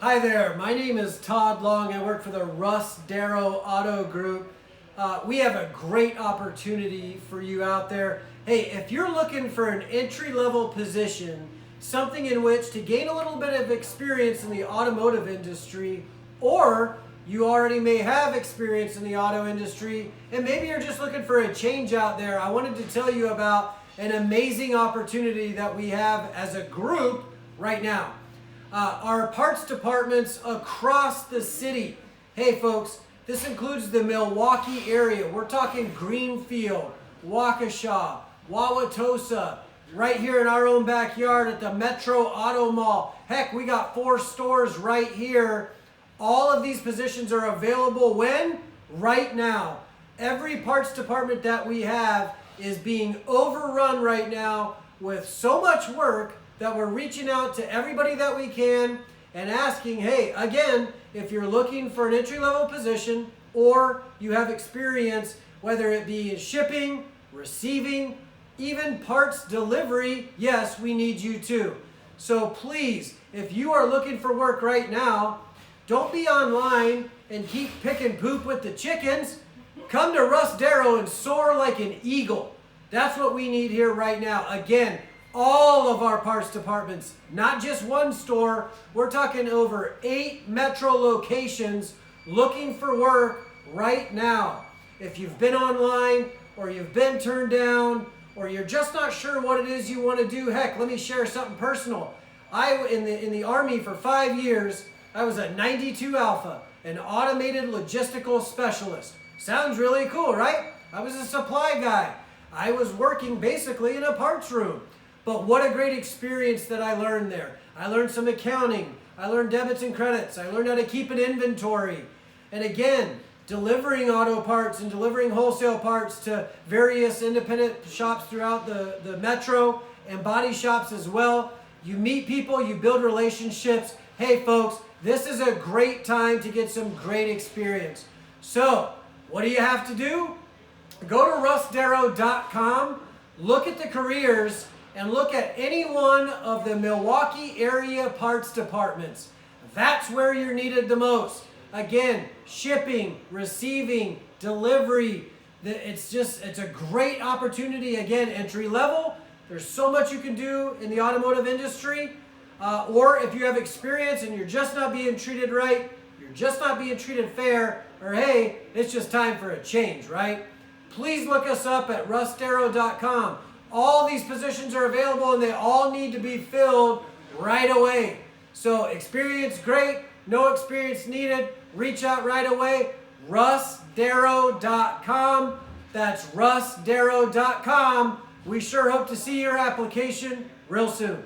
Hi there, my name is Todd Long. I work for the Darrow Auto Group. We have a great opportunity for you out there. Hey, if you're looking for an entry-level position, something in which to gain a little bit of experience in the automotive industry, or you already may have experience in the auto industry, and maybe you're just looking for a change out there, I wanted to tell you about an amazing opportunity that we have as a group right now. Our parts departments across the city. Hey folks, this includes the Milwaukee area. We're talking Greenfield, Waukesha, Wauwatosa, right here in our own backyard at the Metro Auto Mall. Heck, we got 4 stores right here. All of these positions are available when? Right now. Every parts department that we have is being overrun right now with so much work that we're reaching out to everybody that we can and asking, hey, again, if you're looking for an entry-level position or you have experience, whether it be shipping, receiving, even parts delivery, yes, we need you too. So please, if you are looking for work right now, don't be online and keep picking poop with the chickens. Come to Darrow and soar like an eagle. That's what we need here right now. Again, all of our parts departments, not just one store. We're talking over 8 metro locations looking for work right now. If you've been online or you've been turned down or you're just not sure what it is you want to do, heck, let me share something personal. In the Army for 5 years, I was a 92 Alpha, an automated logistical specialist. Sounds really cool, right? I was a supply guy. I was working basically in a parts room. But what a great experience that I learned there. I learned some accounting. I learned debits and credits. I learned how to keep an inventory. And again, delivering auto parts and delivering wholesale parts to various independent shops throughout the metro and body shops as well. You meet people, you build relationships. Hey folks, this is a great time to get some great experience. So, what do you have to do? Go to rustdarrow.com, look at the careers, and look at any one of the Milwaukee area parts departments. That's where you're needed the most. Again, shipping, receiving, delivery. It's a great opportunity. Again, entry level. There's so much you can do in the automotive industry. Or if you have experience and you're just not being treated right, you're just not being treated fair, or hey, it's just time for a change, right? Please look us up at rustdarrow.com. All these positions are available and they all need to be filled right away. So experience great, no experience needed. Reach out right away. rustdarrow.com. That's rustdarrow.com. We sure hope to see your application real soon.